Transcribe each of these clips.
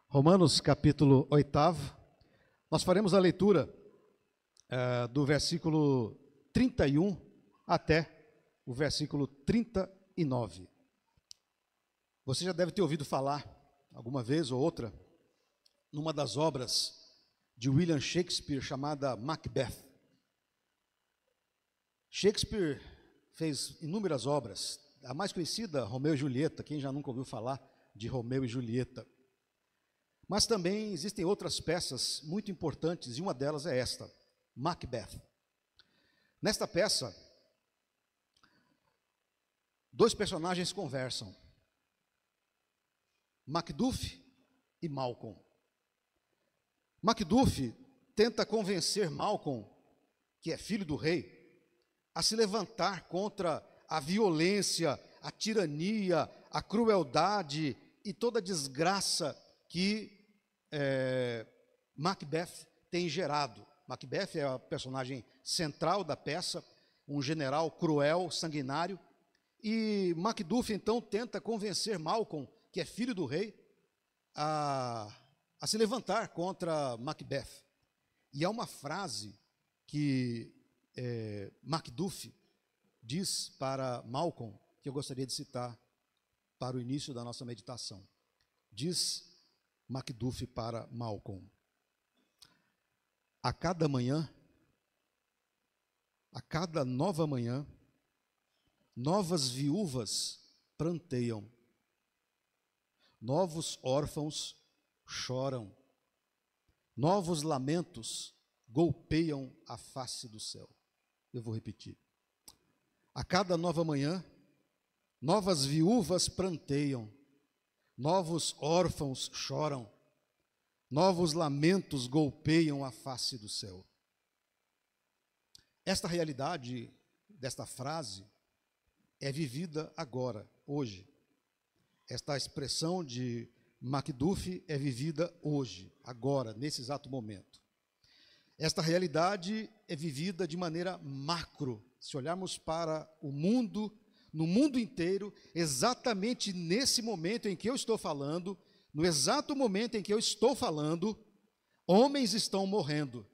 Romanos capítulo 8, nós faremos a leitura do versículo 31 até o versículo 39. Você já deve ter ouvido falar, alguma vez ou outra, numa das obras de William Shakespeare chamada Macbeth. Shakespeare fez inúmeras obras, a mais conhecida, Romeu e Julieta, quem já nunca ouviu falar de Romeu e Julieta. Mas também existem outras peças muito importantes, e uma delas é esta, Macbeth. Nesta peça, dois personagens conversam, Macduff e Malcolm. Macduff tenta convencer Malcolm, que é filho do rei, a se levantar contra a violência, a tirania, a crueldade e toda a desgraça que Macbeth tem gerado. Macbeth é a personagem central da peça, um general cruel, sanguinário, e Macduff então tenta convencer Malcolm, que é filho do rei, a se levantar contra Macbeth. E há uma frase que Macduff diz para Malcolm, que eu gostaria de citar para o início da nossa meditação. Diz Macduff para Malcolm: a cada manhã, a cada nova manhã, novas viúvas pranteiam, novos órfãos choram, novos lamentos golpeiam a face do céu. Eu vou repetir. A cada nova manhã, novas viúvas pranteiam, novos órfãos choram, novos lamentos golpeiam a face do céu. Esta realidade desta frase é vivida agora, hoje. Esta expressão de Macduff é vivida hoje, agora, nesse exato momento. Esta realidade é vivida de maneira macro. Se olharmos para o mundo, no mundo inteiro, exatamente nesse momento em que eu estou falando, no exato momento em que eu estou falando, homens estão morrendo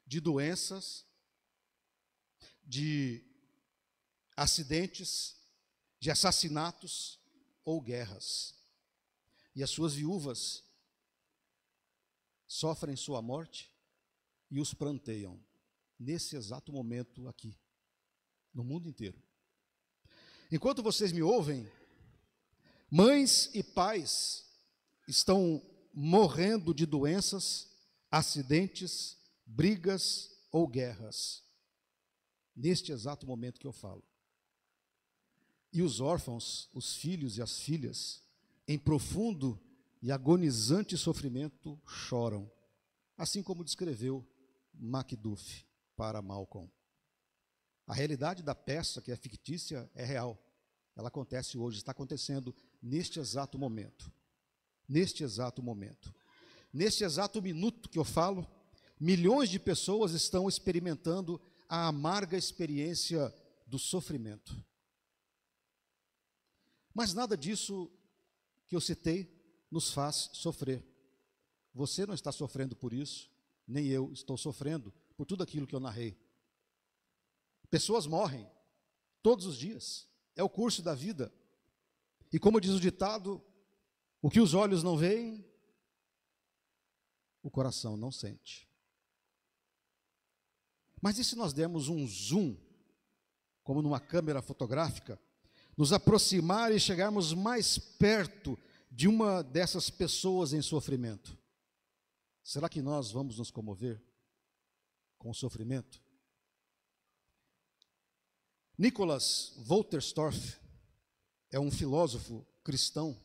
de doenças, de acidentes, de assassinatos ou guerras. E as suas viúvas sofrem sua morte e os pranteiam nesse exato momento aqui, no mundo inteiro. Enquanto vocês me ouvem, mães e pais estão morrendo de doenças, acidentes, brigas ou guerras, neste exato momento que eu falo. E os órfãos, os filhos e as filhas, em profundo e agonizante sofrimento, choram, assim como descreveu Macduff para Malcolm. A realidade da peça, que é fictícia, é real. Ela acontece hoje, está acontecendo neste exato momento. Neste exato momento. Neste exato minuto que eu falo, milhões de pessoas estão experimentando a amarga experiência do sofrimento. Mas nada disso que eu citei nos faz sofrer. Você não está sofrendo por isso, nem eu estou sofrendo por tudo aquilo que eu narrei. Pessoas morrem todos os dias, é o curso da vida. E como diz o ditado, o que os olhos não veem, o coração não sente. Mas e se nós dermos um zoom, como numa câmera fotográfica, nos aproximar e chegarmos mais perto de uma dessas pessoas em sofrimento? Será que nós vamos nos comover com o sofrimento? Nicholas Wolterstorff é um filósofo cristão,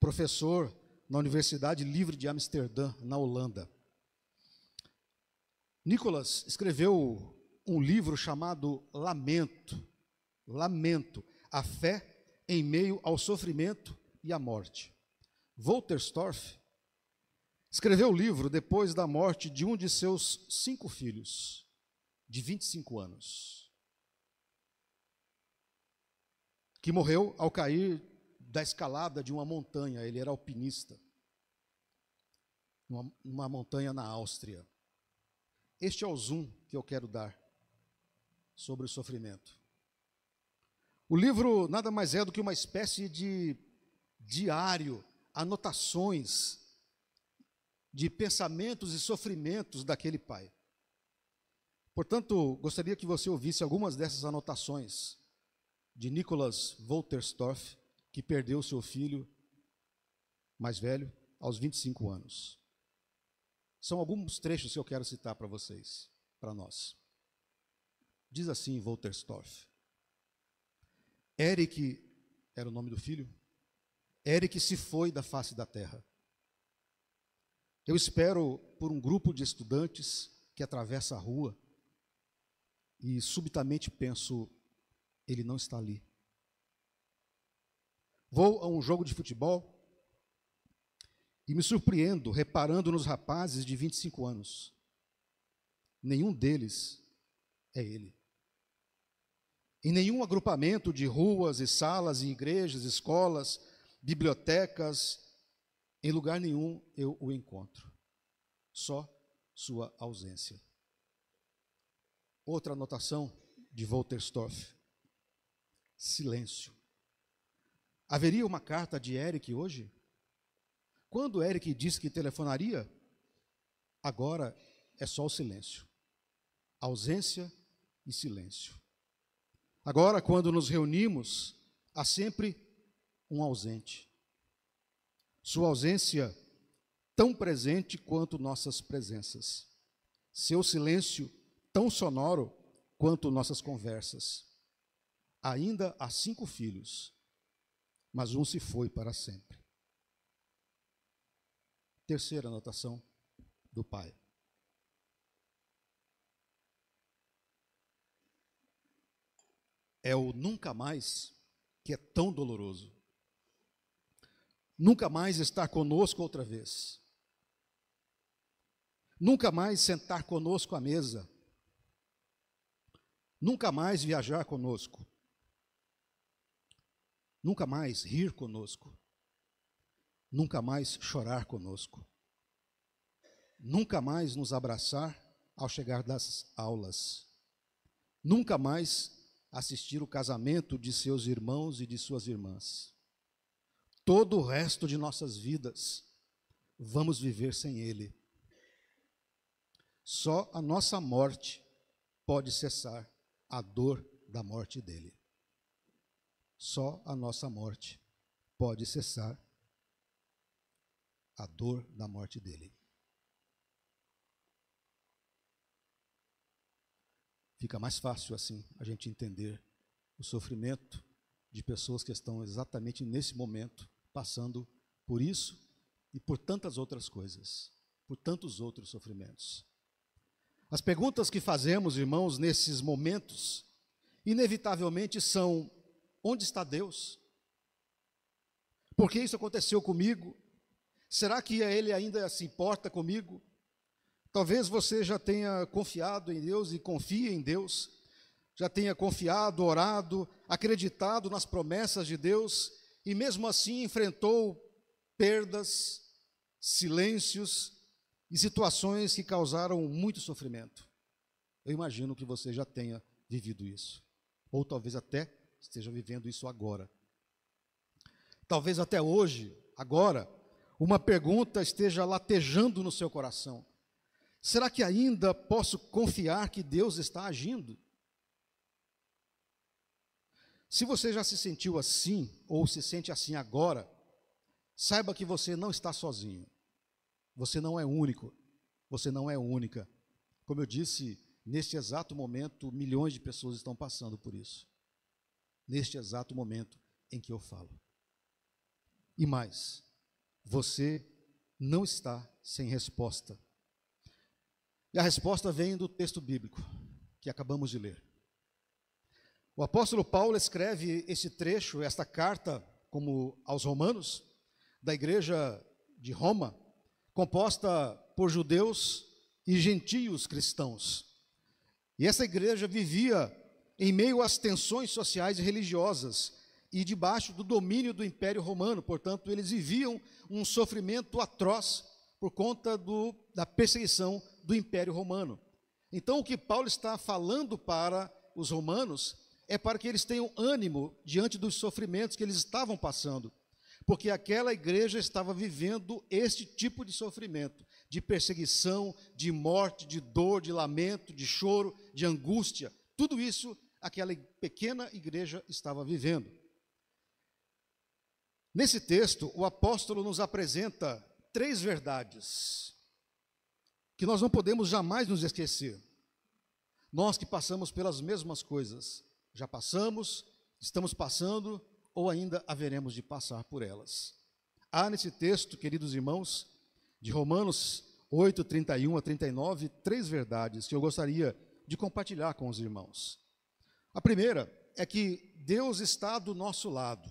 professor na Universidade Livre de Amsterdã, na Holanda. Nicholas escreveu um livro chamado Lamento, a fé em meio ao sofrimento e à morte. Wolterstorff escreveu o livro depois da morte de um de seus 5 filhos, de 25 anos. Que morreu ao cair da escalada de uma montanha, ele era alpinista. numa montanha na Áustria. Este é o zoom que eu quero dar sobre o sofrimento. O livro nada mais é do que uma espécie de diário, anotações de pensamentos e sofrimentos daquele pai. Portanto, gostaria que você ouvisse algumas dessas anotações de Nicholas Wolterstorff, que perdeu seu filho mais velho aos 25 anos. São alguns trechos que eu quero citar para vocês, para nós. Diz assim Wolterstorff: Eric, era o nome do filho, Eric se foi da face da terra. Eu espero por um grupo de estudantes que atravessa a rua e subitamente penso, ele não está ali. Vou a um jogo de futebol e me surpreendo reparando nos rapazes de 25 anos. Nenhum deles é ele. Em nenhum agrupamento de ruas e salas e igrejas, escolas, bibliotecas, em lugar nenhum eu o encontro. Só sua ausência. Outra anotação de Wolterstorff: silêncio. Haveria uma carta de Eric hoje? Quando Eric disse que telefonaria, agora é só o silêncio. Ausência e silêncio. Agora, quando nos reunimos, há sempre um ausente. Sua ausência tão presente quanto nossas presenças. Seu silêncio tão sonoro quanto nossas conversas. Ainda há 5 filhos, mas um se foi para sempre. Terceira anotação do pai. É o nunca mais que é tão doloroso. Nunca mais estar conosco outra vez. Nunca mais sentar conosco à mesa. Nunca mais viajar conosco. Nunca mais rir conosco. Nunca mais chorar conosco. Nunca mais nos abraçar ao chegar das aulas. Nunca mais assistir o casamento de seus irmãos e de suas irmãs. Todo o resto de nossas vidas vamos viver sem ele. Só a nossa morte pode cessar a dor da morte dele. Só a nossa morte pode cessar a dor da morte dele. Fica mais fácil assim a gente entender o sofrimento de pessoas que estão exatamente nesse momento passando por isso e por tantas outras coisas, por tantos outros sofrimentos. As perguntas que fazemos, irmãos, nesses momentos, inevitavelmente são: onde está Deus? Por que isso aconteceu comigo? Será que ele ainda se importa comigo? Talvez você já tenha confiado em Deus e confie em Deus, já tenha confiado, orado, acreditado nas promessas de Deus e mesmo assim enfrentou perdas, silêncios e situações que causaram muito sofrimento. Eu imagino que você já tenha vivido isso, ou talvez até esteja vivendo isso agora. Talvez até hoje, agora, uma pergunta esteja latejando no seu coração: será que ainda posso confiar que Deus está agindo? Se você já se sentiu assim, ou se sente assim agora, saiba que você não está sozinho. Você não é único. Você não é única. Como eu disse, neste exato momento, milhões de pessoas estão passando por isso. Neste exato momento em que eu falo. E mais, você não está sem resposta. E a resposta vem do texto bíblico que acabamos de ler. O apóstolo Paulo escreve esse trecho, esta carta, como aos romanos, da igreja de Roma, composta por judeus e gentios cristãos. E essa igreja vivia em meio às tensões sociais e religiosas e debaixo do domínio do Império Romano. Portanto, eles viviam um sofrimento atroz por conta da perseguição do Império Romano. Então, o que Paulo está falando para os romanos é para que eles tenham ânimo diante dos sofrimentos que eles estavam passando, porque aquela igreja estava vivendo este tipo de sofrimento, de perseguição, de morte, de dor, de lamento, de choro, de angústia. Tudo isso aquela pequena igreja estava vivendo. Nesse texto, o apóstolo nos apresenta 3 verdades que nós não podemos jamais nos esquecer. Nós que passamos pelas mesmas coisas, já passamos, estamos passando ou ainda haveremos de passar por elas. Há nesse texto, queridos irmãos, de Romanos 8, 31 a 39, 3 verdades que eu gostaria de compartilhar com os irmãos. A primeira é que Deus está do nosso lado.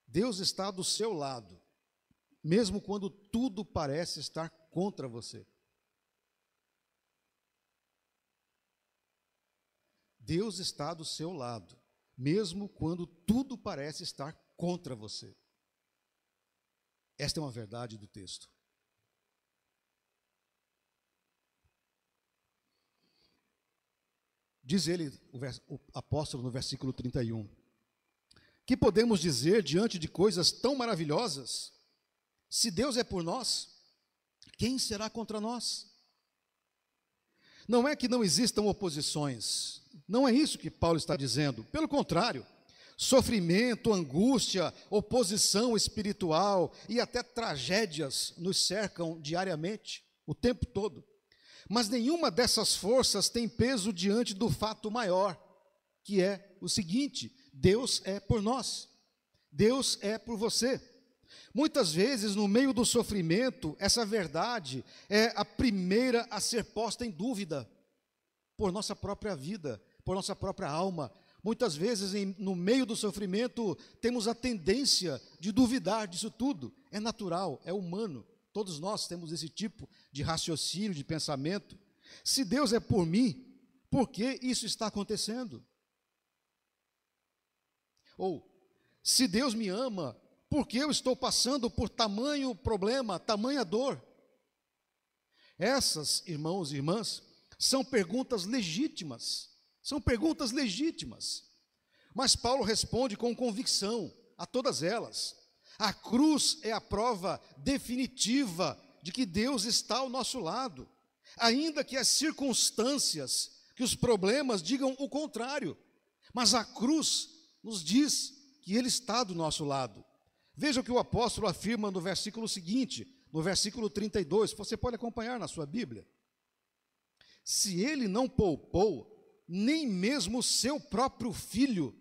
Deus está do seu lado, mesmo quando tudo parece estar contra você. Deus está do seu lado, mesmo quando tudo parece estar contra você. Esta é uma verdade do texto. Diz ele, o apóstolo, no versículo 31, que podemos dizer diante de coisas tão maravilhosas? Se Deus é por nós, quem será contra nós? Não é que não existam oposições, não é isso que Paulo está dizendo. Pelo contrário, sofrimento, angústia, oposição espiritual e até tragédias nos cercam diariamente, o tempo todo. Mas nenhuma dessas forças tem peso diante do fato maior, que é o seguinte: Deus é por nós, Deus é por você. Muitas vezes, no meio do sofrimento, essa verdade é a primeira a ser posta em dúvida por nossa própria vida, por nossa própria alma. Muitas vezes, no meio do sofrimento, temos a tendência de duvidar disso tudo. É natural, é humano. Todos nós temos esse tipo de raciocínio, de pensamento. Se Deus é por mim, por que isso está acontecendo? Ou, se Deus me ama, por que eu estou passando por tamanho problema, tamanha dor? Essas, irmãos e irmãs, são perguntas legítimas. São perguntas legítimas. Mas Paulo responde com convicção a todas elas. A cruz é a prova definitiva de que Deus está ao nosso lado, ainda que as circunstâncias, que os problemas digam o contrário. Mas a cruz nos diz que Ele está do nosso lado. Veja o que o apóstolo afirma no versículo seguinte, no versículo 32, você pode acompanhar na sua Bíblia. Se Ele não poupou nem mesmo o seu próprio Filho,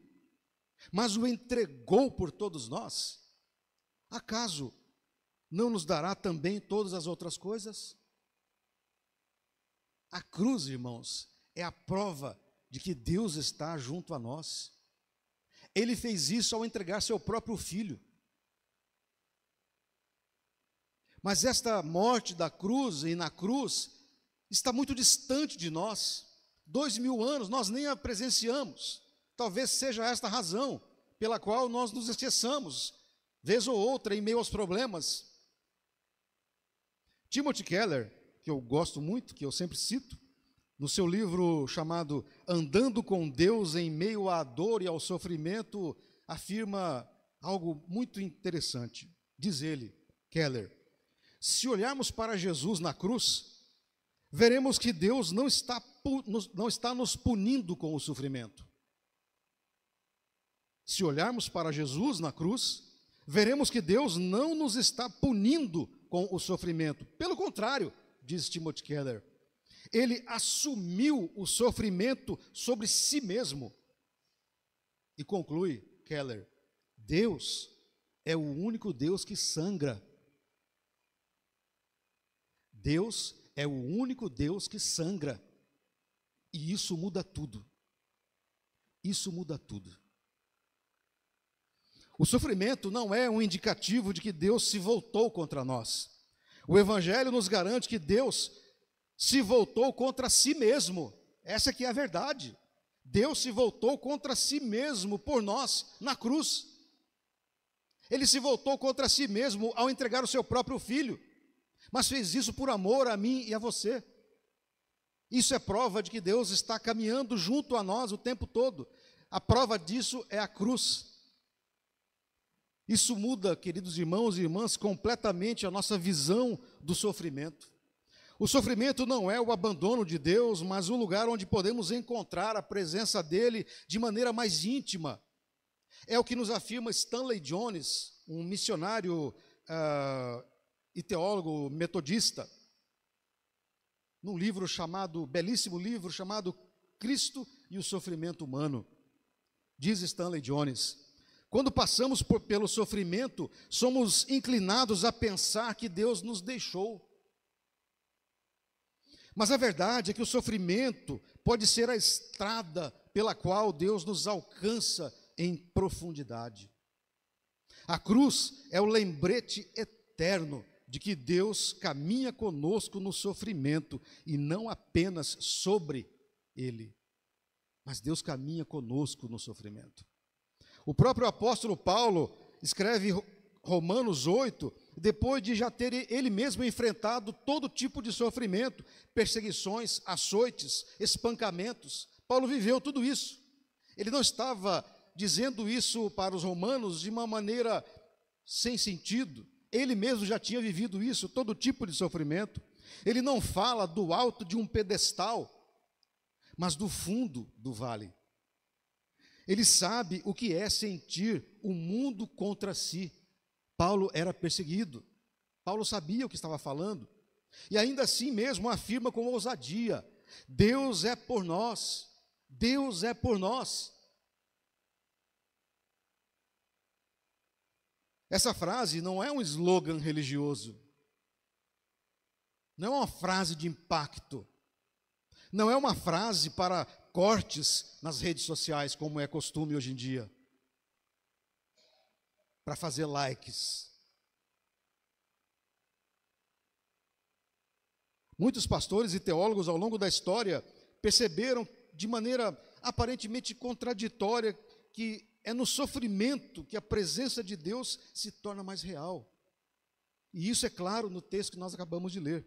mas o entregou por todos nós, acaso não nos dará também todas as outras coisas? A cruz, irmãos, é a prova de que Deus está junto a nós. Ele fez isso ao entregar seu próprio Filho. Mas esta morte da cruz e na cruz está muito distante de nós. 2000 anos nós nem a presenciamos. Talvez seja esta a razão pela qual nós nos esqueçamos, vez ou outra, em meio aos problemas. Timothy Keller, que eu gosto muito, que eu sempre cito, no seu livro chamado Andando com Deus em Meio à Dor e ao Sofrimento, afirma algo muito interessante. Diz ele, Keller: se olharmos para Jesus na cruz, veremos que Deus não está nos punindo com o sofrimento. Se olharmos para Jesus na cruz, veremos que Deus não nos está punindo com o sofrimento. Pelo contrário, diz Timothy Keller, Ele assumiu o sofrimento sobre si mesmo. E conclui Keller: Deus é o único Deus que sangra. Deus é o único Deus que sangra. E isso muda tudo. Isso muda tudo. O sofrimento não é um indicativo de que Deus se voltou contra nós. O Evangelho nos garante que Deus se voltou contra si mesmo. Essa que é a verdade. Deus se voltou contra si mesmo por nós na cruz. Ele se voltou contra si mesmo ao entregar o seu próprio filho, mas fez isso por amor a mim e a você. Isso é prova de que Deus está caminhando junto a nós o tempo todo. A prova disso é a cruz. Isso muda, queridos irmãos e irmãs, completamente a nossa visão do sofrimento. O sofrimento não é o abandono de Deus, mas um lugar onde podemos encontrar a presença dele de maneira mais íntima. É o que nos afirma Stanley Jones, um missionário e teólogo metodista, num belíssimo livro chamado Cristo e o Sofrimento Humano. Diz Stanley Jones: quando passamos pelo sofrimento, somos inclinados a pensar que Deus nos deixou. Mas a verdade é que o sofrimento pode ser a estrada pela qual Deus nos alcança em profundidade. A cruz é o lembrete eterno de que Deus caminha conosco no sofrimento e não apenas sobre ele, mas Deus caminha conosco no sofrimento. O próprio apóstolo Paulo escreve Romanos 8, depois de já ter ele mesmo enfrentado todo tipo de sofrimento, perseguições, açoites, espancamentos. Paulo viveu tudo isso. Ele não estava dizendo isso para os romanos de uma maneira sem sentido. Ele mesmo já tinha vivido isso, todo tipo de sofrimento. Ele não fala do alto de um pedestal, mas do fundo do vale. Ele sabe o que é sentir o mundo contra si. Paulo era perseguido. Paulo sabia o que estava falando. E ainda assim mesmo afirma com ousadia: Deus é por nós. Deus é por nós. Essa frase não é um slogan religioso. Não é uma frase de impacto. Não é uma frase para cortes nas redes sociais, como é costume hoje em dia, para fazer likes. Muitos pastores e teólogos ao longo da história perceberam de maneira aparentemente contraditória que é no sofrimento que a presença de Deus se torna mais real. E isso é claro no texto que nós acabamos de ler.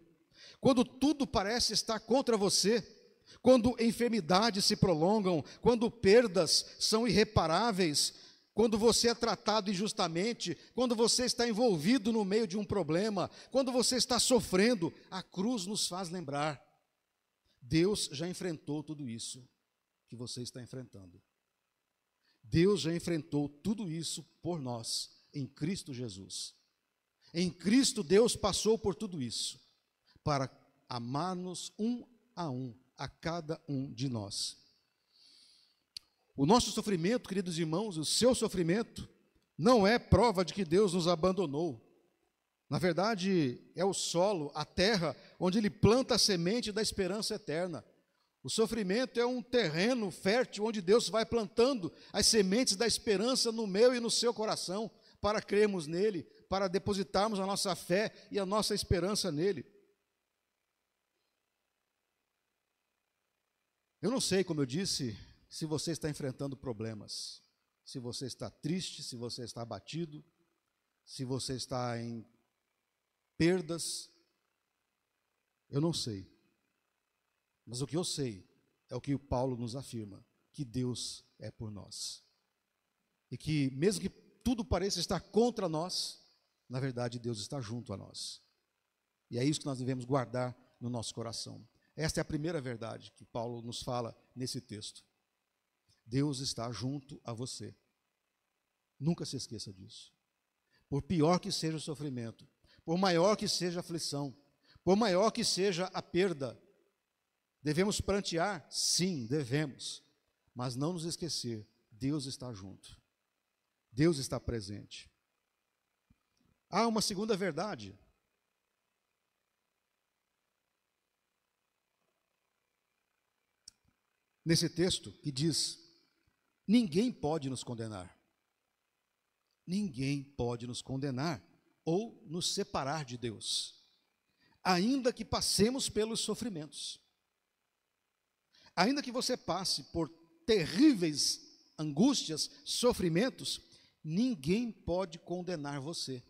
Quando tudo parece estar contra você, quando enfermidades se prolongam, quando perdas são irreparáveis, quando você é tratado injustamente, quando você está envolvido no meio de um problema, quando você está sofrendo, a cruz nos faz lembrar: Deus já enfrentou tudo isso que você está enfrentando. Deus já enfrentou tudo isso por nós, em Cristo Jesus. Em Cristo Deus passou por tudo isso, para amar-nos um, a cada um de nós. O nosso sofrimento, queridos irmãos, o seu sofrimento, não é prova de que Deus nos abandonou. Na verdade, é o solo, a terra, onde Ele planta a semente da esperança eterna. O sofrimento é um terreno fértil onde Deus vai plantando as sementes da esperança no meu e no seu coração, para crermos nele, para depositarmos a nossa fé e a nossa esperança nele. Eu não sei, como eu disse, se você está enfrentando problemas, se você está triste, se você está abatido, se você está em perdas, eu não sei. Mas o que eu sei é o que o Paulo nos afirma, que Deus é por nós. E que mesmo que tudo pareça estar contra nós, na verdade Deus está junto a nós. E é isso que nós devemos guardar no nosso coração. Esta é a primeira verdade que Paulo nos fala nesse texto. Deus está junto a você. Nunca se esqueça disso. Por pior que seja o sofrimento, por maior que seja a aflição, por maior que seja a perda, devemos prantear? Sim, devemos. Mas não nos esquecer, Deus está junto. Deus está presente. Há uma segunda verdade. Nesse texto que diz: ninguém pode nos condenar. Ninguém pode nos condenar ou nos separar de Deus, ainda que passemos pelos sofrimentos. Ainda que você passe por terríveis angústias, sofrimentos, ninguém pode condenar você.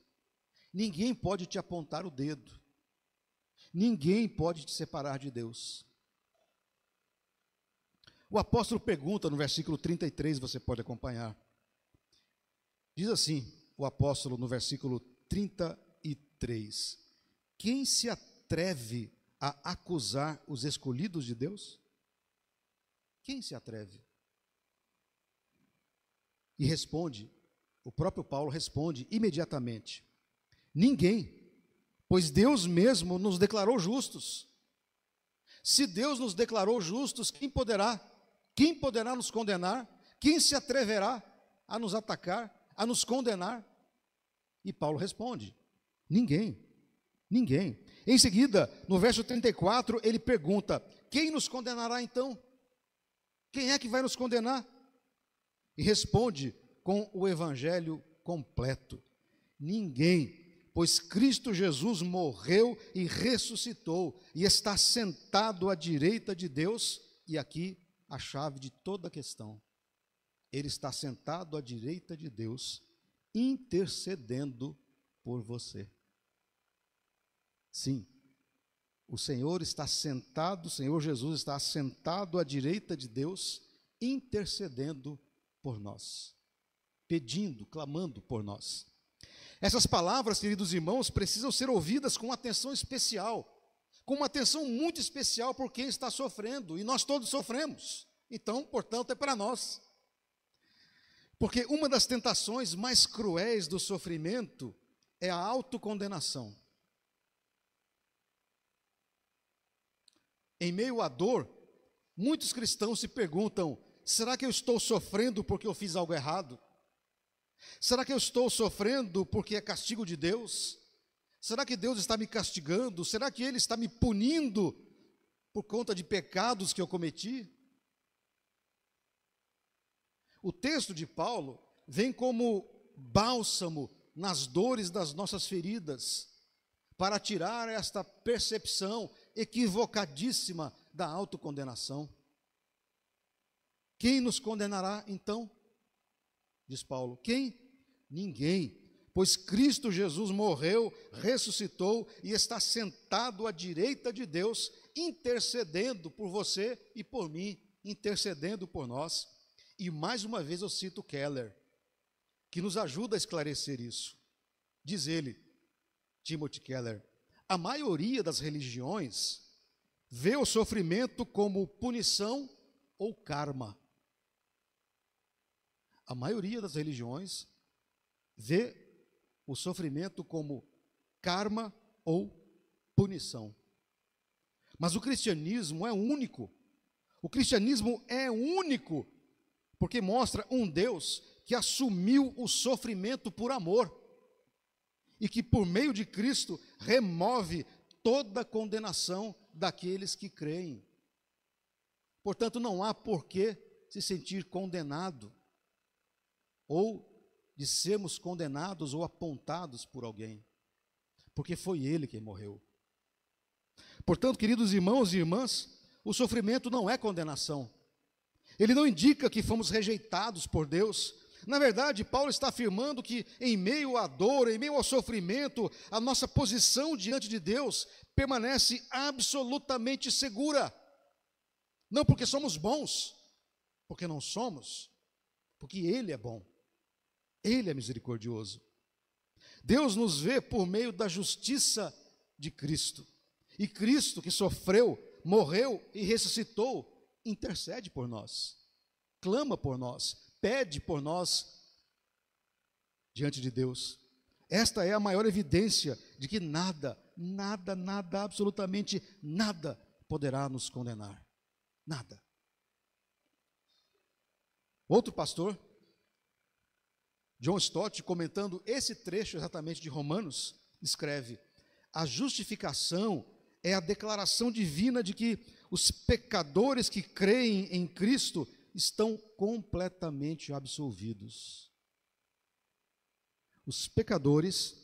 Ninguém pode te apontar o dedo. Ninguém pode te separar de Deus. O apóstolo pergunta no versículo 33, você pode acompanhar. Diz assim, o apóstolo no versículo 33: quem se atreve a acusar os escolhidos de Deus? Quem se atreve? E responde, o próprio Paulo responde imediatamente: ninguém, pois Deus mesmo nos declarou justos. Se Deus nos declarou justos, quem poderá nos condenar? Quem se atreverá a nos atacar, a nos condenar? E Paulo responde: ninguém, ninguém. Em seguida, no verso 34, ele pergunta: quem nos condenará então? Quem é que vai nos condenar? E responde com o evangelho completo: ninguém, pois Cristo Jesus morreu e ressuscitou e está sentado à direita de Deus. E aqui a chave de toda a questão: ele está sentado à direita de Deus, intercedendo por você. Sim, o Senhor Jesus está sentado à direita de Deus, intercedendo por nós, pedindo, clamando por nós. Essas palavras, queridos irmãos, precisam ser ouvidas com atenção especial, com uma atenção muito especial por quem está sofrendo, e nós todos sofremos, então, portanto, é para nós. Porque uma das tentações mais cruéis do sofrimento é a autocondenação. Em meio à dor, muitos cristãos se perguntam: será que eu estou sofrendo porque eu fiz algo errado? Será que eu estou sofrendo porque é castigo de Deus? Será que Deus está me castigando? Será que Ele está me punindo por conta de pecados que eu cometi? O texto de Paulo vem como bálsamo nas dores das nossas feridas, para tirar esta percepção equivocadíssima da autocondenação. Quem nos condenará então? Diz Paulo: quem? Ninguém, pois Cristo Jesus morreu, ressuscitou e está sentado à direita de Deus, intercedendo por você e por mim, intercedendo por nós. E mais uma vez eu cito Keller, que nos ajuda a esclarecer isso. Diz ele, Timothy Keller: a maioria das religiões vê o sofrimento como punição ou karma. A maioria das religiões vê o sofrimento como karma ou punição. Mas o cristianismo é único. O cristianismo é único porque mostra um Deus que assumiu o sofrimento por amor e que por meio de Cristo remove toda condenação daqueles que creem. Portanto, não há por que se sentir condenado ou de sermos condenados ou apontados por alguém, porque foi Ele quem morreu. Portanto, queridos irmãos e irmãs, o sofrimento não é condenação. Ele não indica que fomos rejeitados por Deus. Na verdade, Paulo está afirmando que em meio à dor, em meio ao sofrimento, a nossa posição diante de Deus permanece absolutamente segura. Não porque somos bons, porque não somos, porque Ele é bom. Ele é misericordioso. Deus nos vê por meio da justiça de Cristo. E Cristo, que sofreu, morreu e ressuscitou, intercede por nós, clama por nós, pede por nós diante de Deus. Esta é a maior evidência de que nada, absolutamente nada poderá nos condenar. Nada. Outro pastor, John Stott, comentando esse trecho exatamente de Romanos, escreve: a justificação é a declaração divina de que os pecadores que creem em Cristo estão completamente absolvidos. Os pecadores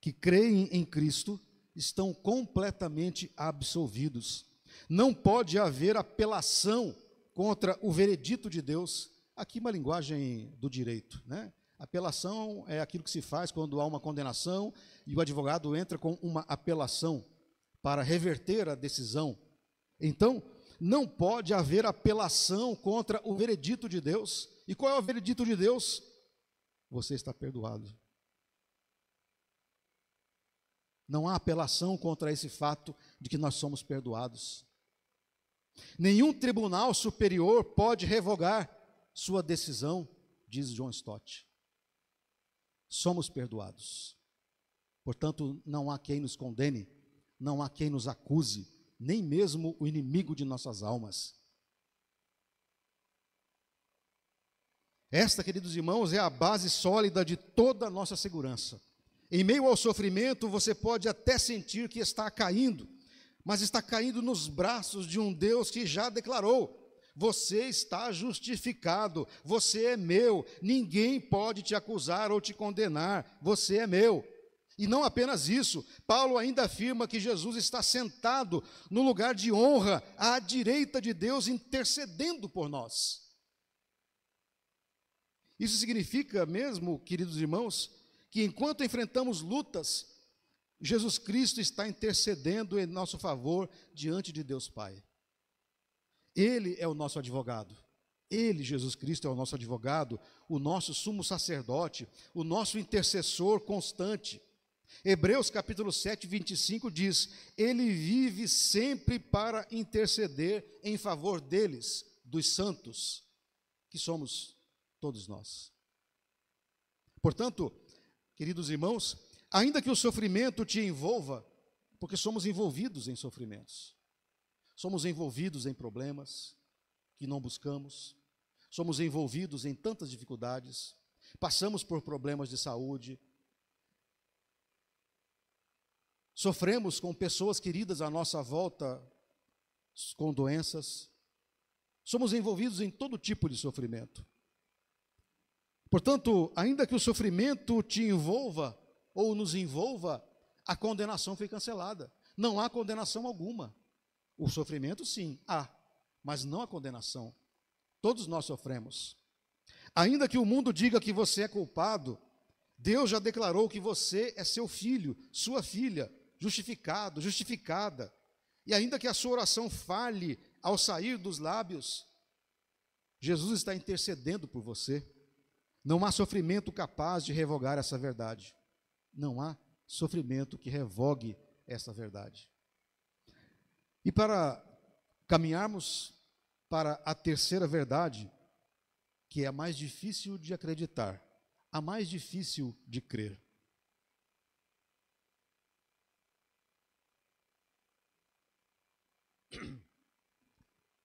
que creem em Cristo estão completamente absolvidos. Não pode haver apelação contra o veredito de Deus. Aqui uma linguagem do direito, né? Apelação é aquilo que se faz quando há uma condenação e o advogado entra com uma apelação para reverter a decisão. Então, não pode haver apelação contra o veredito de Deus. E qual é o veredito de Deus? Você está perdoado. Não há apelação contra esse fato de que nós somos perdoados. Nenhum tribunal superior pode revogar sua decisão, diz John Stott. Somos perdoados. Portanto, não há quem nos condene, não há quem nos acuse, nem mesmo o inimigo de nossas almas. Esta, queridos irmãos, é a base sólida de toda a nossa segurança. Em meio ao sofrimento, você pode até sentir que está caindo, mas está caindo nos braços de um Deus que já declarou: você está justificado, você é meu, ninguém pode te acusar ou te condenar, você é meu. E não apenas isso, Paulo ainda afirma que Jesus está sentado no lugar de honra, à direita de Deus, intercedendo por nós. Isso significa mesmo, queridos irmãos, que enquanto enfrentamos lutas, Jesus Cristo está intercedendo em nosso favor diante de Deus Pai. Ele é o nosso advogado. Ele, Jesus Cristo, é o nosso advogado, o nosso sumo sacerdote, o nosso intercessor constante. Hebreus capítulo 7, 25 diz: ele vive sempre para interceder em favor deles, dos santos, que somos todos nós. Portanto, queridos irmãos, ainda que o sofrimento te envolva, porque somos envolvidos em sofrimentos, somos envolvidos em problemas que não buscamos, somos envolvidos em tantas dificuldades, passamos por problemas de saúde, sofremos com pessoas queridas à nossa volta com doenças, somos envolvidos em todo tipo de sofrimento. Portanto, ainda que o sofrimento te envolva ou nos envolva, a condenação foi cancelada. Não há condenação alguma. O sofrimento, sim, há, mas não a condenação. Todos nós sofremos. Ainda que o mundo diga que você é culpado, Deus já declarou que você é seu filho, sua filha, justificado, justificada. E ainda que a sua oração falhe ao sair dos lábios, Jesus está intercedendo por você. Não há sofrimento capaz de revogar essa verdade. Não há sofrimento que revogue essa verdade. E para caminharmos para a terceira verdade, que é a mais difícil de acreditar, a mais difícil de crer.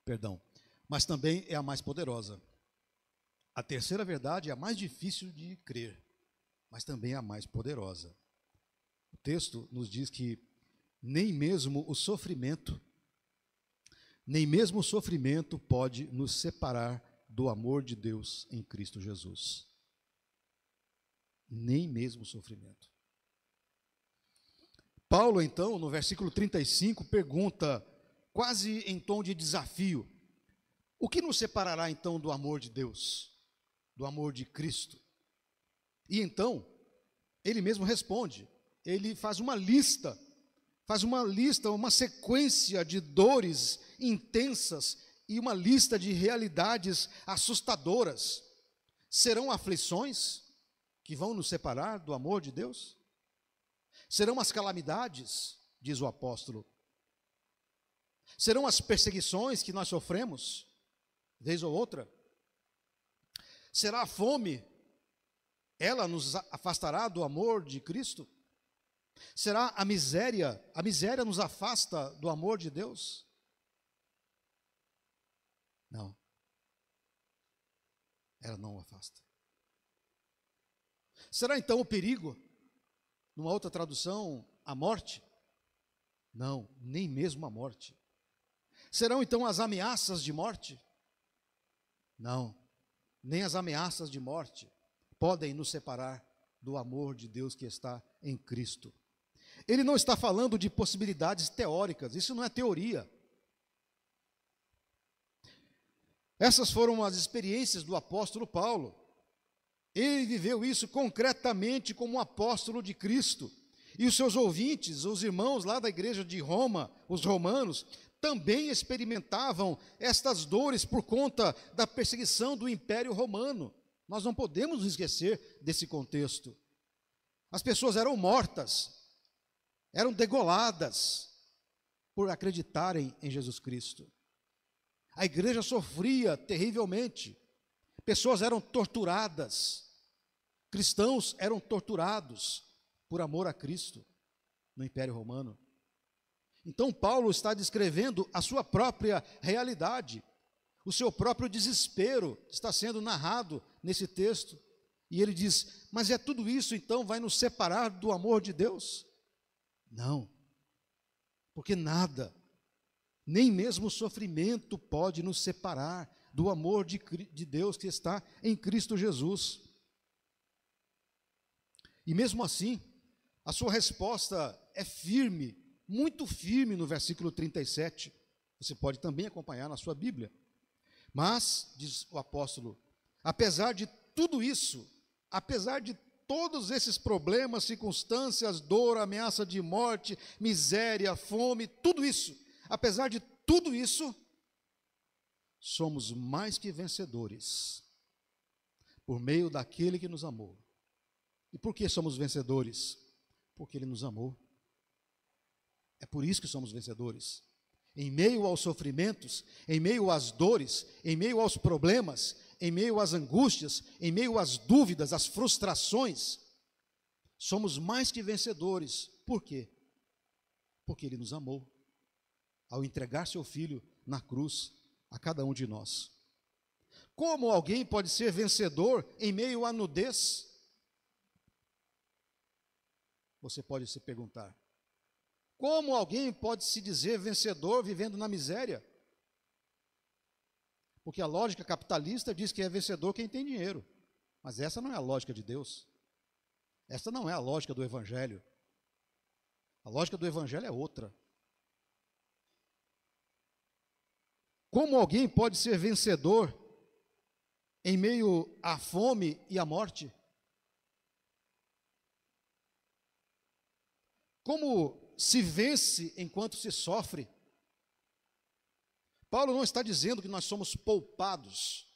Perdão, mas também é a mais poderosa. A terceira verdade é a mais difícil de crer, mas também é a mais poderosa. O texto nos diz que nem mesmo o sofrimento pode nos separar do amor de Deus em Cristo Jesus. Nem mesmo o sofrimento. Paulo, então, no versículo 35, pergunta, quase em tom de desafio: o que nos separará, então, do amor de Deus, do amor de Cristo? E então, ele mesmo responde, ele faz uma lista, uma sequência de dores intensas e uma lista de realidades assustadoras. Serão aflições que vão nos separar do amor de Deus? Serão as calamidades, diz o apóstolo. Serão as perseguições que nós sofremos, vez ou outra? Será a fome? Ela nos afastará do amor de Cristo? Será a miséria? A miséria nos afasta do amor de Deus? Não. Ela não o afasta. Será então o perigo? Numa outra tradução, a morte? Não, nem mesmo a morte. Serão então as ameaças de morte? Não, nem as ameaças de morte podem nos separar do amor de Deus que está em Cristo. Ele não está falando de possibilidades teóricas, isso não é teoria. Essas foram as experiências do apóstolo Paulo. Ele viveu isso concretamente como um apóstolo de Cristo. E os seus ouvintes, os irmãos lá da igreja de Roma, os romanos, também experimentavam estas dores por conta da perseguição do Império Romano. Nós não podemos nos esquecer desse contexto. As pessoas eram mortas, eram degoladas por acreditarem em Jesus Cristo. A igreja sofria terrivelmente. Pessoas eram torturadas. Cristãos eram torturados por amor a Cristo no Império Romano. Então Paulo está descrevendo a sua própria realidade. O seu próprio desespero está sendo narrado nesse texto. E ele diz: mas é tudo isso então vai nos separar do amor de Deus? Não, porque nada, nem mesmo o sofrimento pode nos separar do amor de Deus que está em Cristo Jesus. E mesmo assim, a sua resposta é firme, muito firme no versículo 37. Você pode também acompanhar na sua Bíblia. Mas, diz o apóstolo, apesar de tudo isso, apesar de todos esses problemas, circunstâncias, dor, ameaça de morte, miséria, fome, tudo isso, apesar de tudo isso, somos mais que vencedores, por meio daquele que nos amou. E por que somos vencedores? Porque Ele nos amou. É por isso que somos vencedores. Em meio aos sofrimentos, em meio às dores, em meio aos problemas, em meio às angústias, em meio às dúvidas, às frustrações, somos mais que vencedores. Por quê? Porque Ele nos amou, ao entregar seu Filho na cruz a cada um de nós. Como alguém pode ser vencedor em meio à nudez? Você pode se perguntar. Como alguém pode se dizer vencedor vivendo na miséria? Porque a lógica capitalista diz que é vencedor quem tem dinheiro. Mas essa não é a lógica de Deus. Essa não é a lógica do Evangelho. A lógica do Evangelho é outra. Como alguém pode ser vencedor em meio à fome e à morte? Como se vence enquanto se sofre? Paulo não está dizendo que nós somos poupados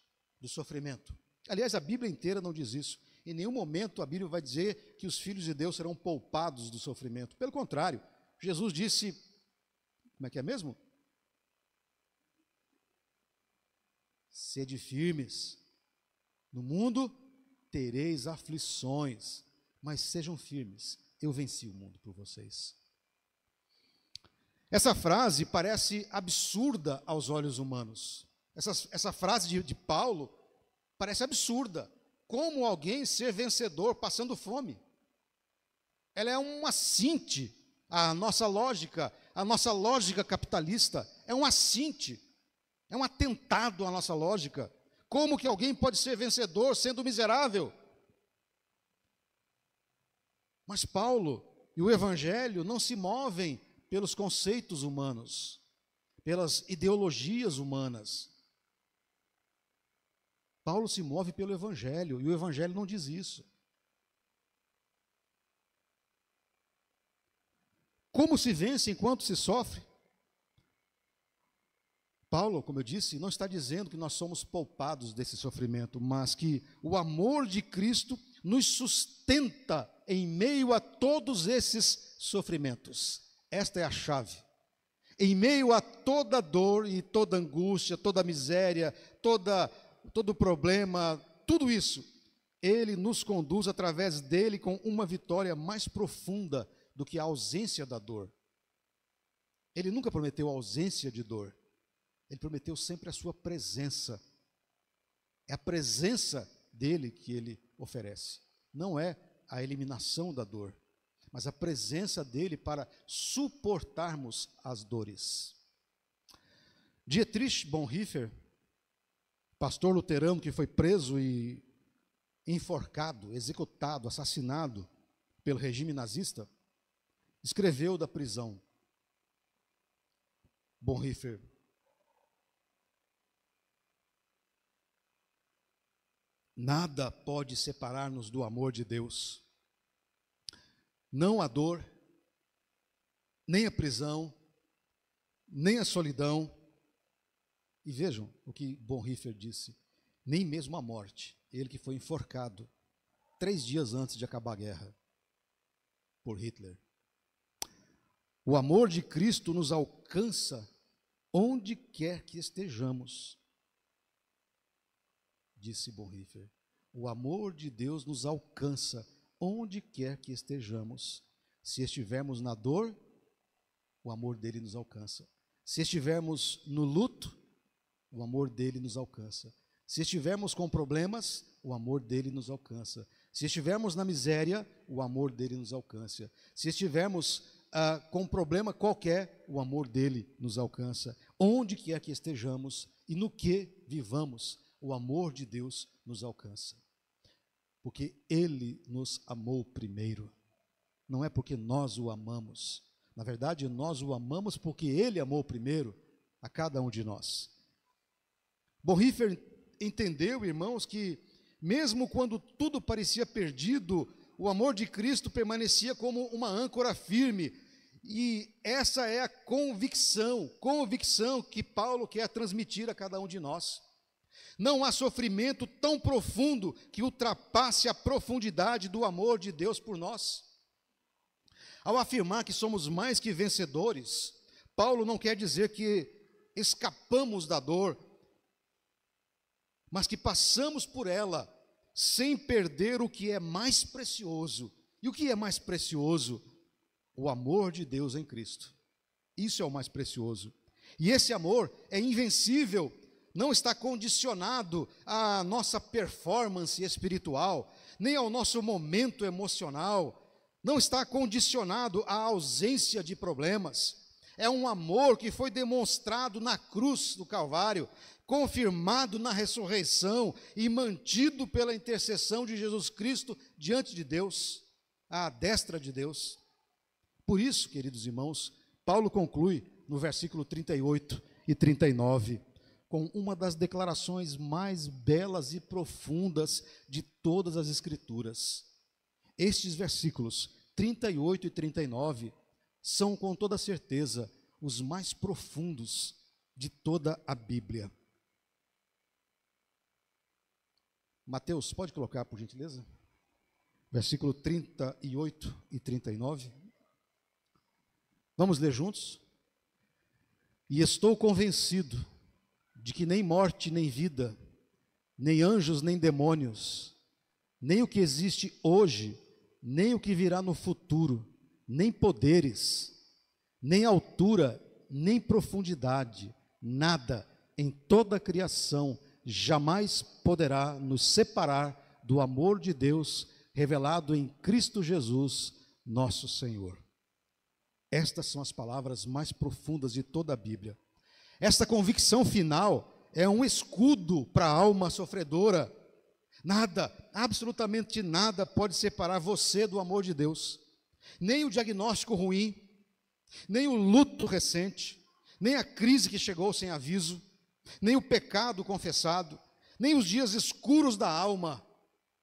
do sofrimento. Aliás, a Bíblia inteira não diz isso. Em nenhum momento a Bíblia vai dizer que os filhos de Deus serão poupados do sofrimento. Pelo contrário, Jesus disse, como é que é mesmo? Sede firmes, no mundo tereis aflições, mas sejam firmes, eu venci o mundo por vocês. Essa frase parece absurda aos olhos humanos. Essa frase de Paulo parece absurda. Como alguém ser vencedor passando fome? Ela é um assinte à nossa lógica capitalista. É um assinte, é um atentado à nossa lógica. Como que alguém pode ser vencedor sendo miserável? Mas Paulo e o Evangelho não se movem pelos conceitos humanos, pelas ideologias humanas. Paulo se move pelo Evangelho, e o Evangelho não diz isso. Como se vence enquanto se sofre? Paulo, como eu disse, não está dizendo que nós somos poupados desse sofrimento, mas que o amor de Cristo nos sustenta em meio a todos esses sofrimentos. Esta é a chave. Em meio a toda dor e toda angústia, toda miséria, todo problema, tudo isso, Ele nos conduz através dele com uma vitória mais profunda do que a ausência da dor. Ele nunca prometeu ausência de dor. Ele prometeu sempre a sua presença. É a presença dele que ele oferece. Não é a eliminação da dor, mas a presença dele para suportarmos as dores. Dietrich Bonhoeffer, pastor luterano que foi preso e enforcado, executado, assassinado pelo regime nazista, escreveu da prisão. Bonhoeffer: Nada pode separar-nos do amor de Deus. Não a dor, nem a prisão, nem a solidão. E vejam o que Bonhoeffer disse: nem mesmo a morte, ele que foi enforcado 3 dias antes de acabar a guerra por Hitler. O amor de Cristo nos alcança onde quer que estejamos, disse Bonhoeffer. O amor de Deus nos alcança onde quer que estejamos. Se estivermos na dor, o amor dele nos alcança. Se estivermos no luto, o amor dele nos alcança. Se estivermos com problemas, o amor dele nos alcança. Se estivermos na miséria, o amor dele nos alcança. Se estivermos com um problema qualquer, o amor dele nos alcança. Onde quer que estejamos e no que vivamos, o amor de Deus nos alcança. Porque ele nos amou primeiro. Não é porque nós o amamos. Na verdade, nós o amamos porque ele amou primeiro a cada um de nós. Bonhoeffer entendeu, irmãos, que mesmo quando tudo parecia perdido, o amor de Cristo permanecia como uma âncora firme. E essa é a convicção que Paulo quer transmitir a cada um de nós. Não há sofrimento tão profundo que ultrapasse a profundidade do amor de Deus por nós. Ao afirmar que somos mais que vencedores, Paulo não quer dizer que escapamos da dor, mas que passamos por ela sem perder o que é mais precioso. E o que é mais precioso? O amor de Deus em Cristo. Isso é o mais precioso. E esse amor é invencível, não está condicionado à nossa performance espiritual, nem ao nosso momento emocional, não está condicionado à ausência de problemas. É um amor que foi demonstrado na cruz do Calvário, confirmado na ressurreição e mantido pela intercessão de Jesus Cristo diante de Deus, à destra de Deus. Por isso, queridos irmãos, Paulo conclui no versículo 38 e 39, com uma das declarações mais belas e profundas de todas as Escrituras. Estes versículos 38 e 39 são, com toda certeza, os mais profundos de toda a Bíblia. Mateus, pode colocar, por gentileza? Versículo 38 e 39. Vamos ler juntos? E estou convencido de que nem morte, nem vida, nem anjos, nem demônios, nem o que existe hoje, nem o que virá no futuro, nem poderes, nem altura, nem profundidade, nada em toda a criação jamais poderá nos separar do amor de Deus revelado em Cristo Jesus, nosso Senhor. Estas são as palavras mais profundas de toda a Bíblia. Esta convicção final é um escudo para a alma sofredora. Nada, absolutamente nada pode separar você do amor de Deus. Nem o diagnóstico ruim, nem o luto recente, nem a crise que chegou sem aviso, nem o pecado confessado, nem os dias escuros da alma,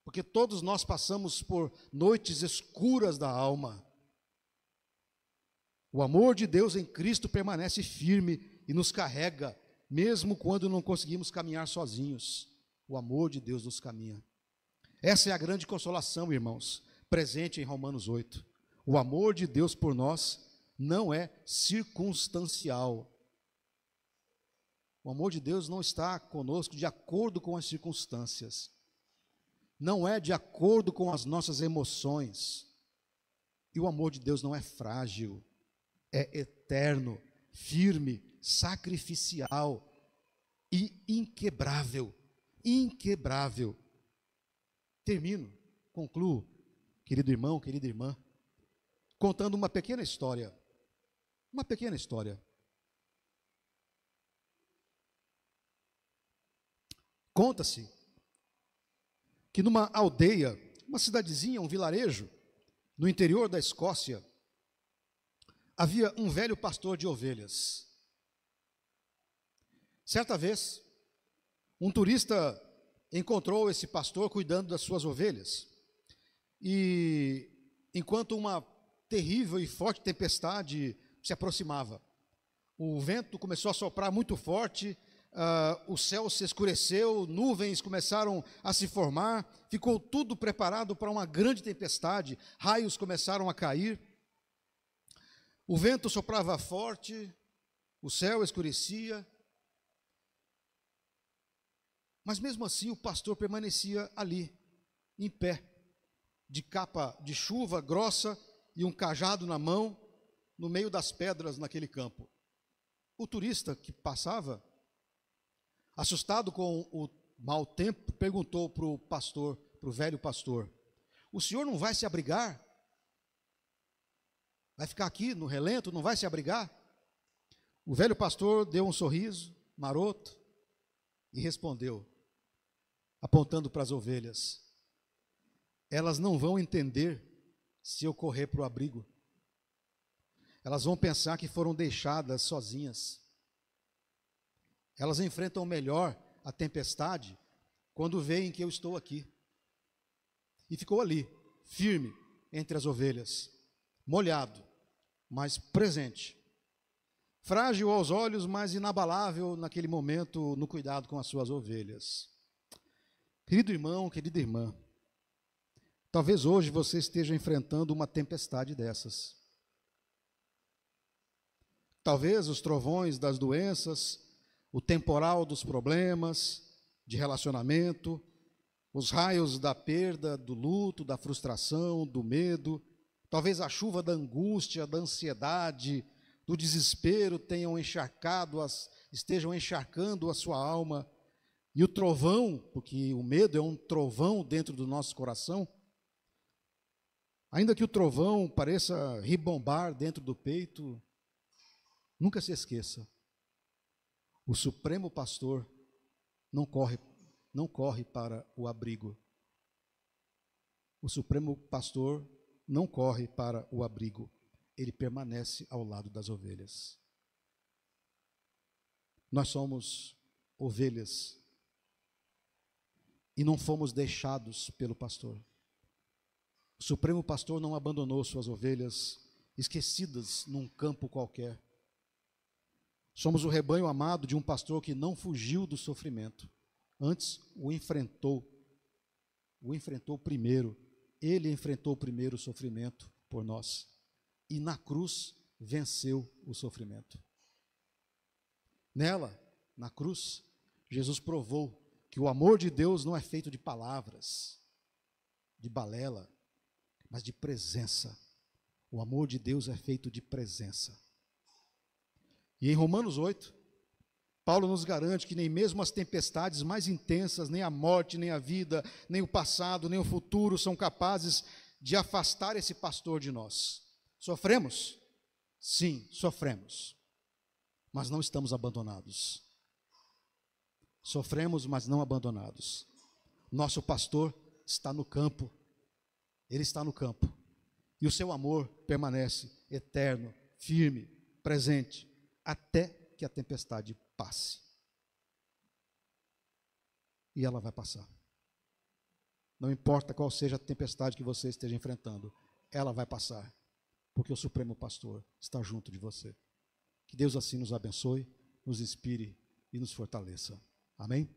porque todos nós passamos por noites escuras da alma. O amor de Deus em Cristo permanece firme e nos carrega, mesmo quando não conseguimos caminhar sozinhos. O amor de Deus nos caminha. Essa é a grande consolação, irmãos, presente em Romanos 8. O amor de Deus por nós não é circunstancial. O amor de Deus não está conosco de acordo com as circunstâncias. Não é de acordo com as nossas emoções. E o amor de Deus não é frágil, é eterno, firme, sacrificial e inquebrável. Inquebrável. Termino, concluo, querido irmão, querida irmã, contando uma pequena história. Uma pequena história. Conta-se que numa aldeia, uma cidadezinha, um vilarejo, no interior da Escócia, havia um velho pastor de ovelhas. Certa vez, um turista encontrou esse pastor cuidando das suas ovelhas. E enquanto uma terrível e forte tempestade se aproximava, o vento começou a soprar muito forte, o céu se escureceu, nuvens começaram a se formar, ficou tudo preparado para uma grande tempestade, raios começaram a cair, o vento soprava forte, o céu escurecia, mas mesmo assim o pastor permanecia ali, em pé, de capa de chuva grossa e um cajado na mão, no meio das pedras naquele campo. O turista que passava, assustado com o mau tempo, perguntou para o pastor, para o velho pastor: o senhor não vai se abrigar? Vai ficar aqui no relento, não vai se abrigar? O velho pastor deu um sorriso maroto e respondeu, apontando para as ovelhas: elas não vão entender se eu correr para o abrigo. Elas vão pensar que foram deixadas sozinhas. Elas enfrentam melhor a tempestade quando veem que eu estou aqui. E ficou ali, firme entre as ovelhas, molhado, mas presente. Frágil aos olhos, mas inabalável naquele momento no cuidado com as suas ovelhas. Querido irmão, querida irmã, talvez hoje você esteja enfrentando uma tempestade dessas. Talvez os trovões das doenças, o temporal dos problemas de relacionamento, os raios da perda, do luto, da frustração, do medo, talvez a chuva da angústia, da ansiedade, do desespero estejam encharcando a sua alma. E o trovão, porque o medo é um trovão dentro do nosso coração, ainda que o trovão pareça ribombar dentro do peito, nunca se esqueça, o Supremo Pastor não corre para o abrigo. O Supremo Pastor não corre para o abrigo, ele permanece ao lado das ovelhas. Nós somos ovelhas e não fomos deixados pelo pastor. O Supremo Pastor não abandonou suas ovelhas esquecidas num campo qualquer. Somos o rebanho amado de um pastor que não fugiu do sofrimento, antes o enfrentou primeiro. Ele enfrentou primeiro o sofrimento por nós e na cruz venceu o sofrimento. Nela, na cruz, Jesus provou que o amor de Deus não é feito de palavras, de balela, mas de presença. O amor de Deus é feito de presença. E em Romanos 8, Paulo nos garante que nem mesmo as tempestades mais intensas, nem a morte, nem a vida, nem o passado, nem o futuro são capazes de afastar esse pastor de nós. Sofremos? Sim, sofremos. Mas não estamos abandonados. Sofremos, mas não abandonados. Nosso pastor está no campo. Ele está no campo. E o seu amor permanece eterno, firme, presente, até que a tempestade passe. E ela vai passar. Não importa qual seja a tempestade que você esteja enfrentando, ela vai passar, porque o Supremo Pastor está junto de você. Que Deus assim nos abençoe, nos inspire e nos fortaleça. Amém?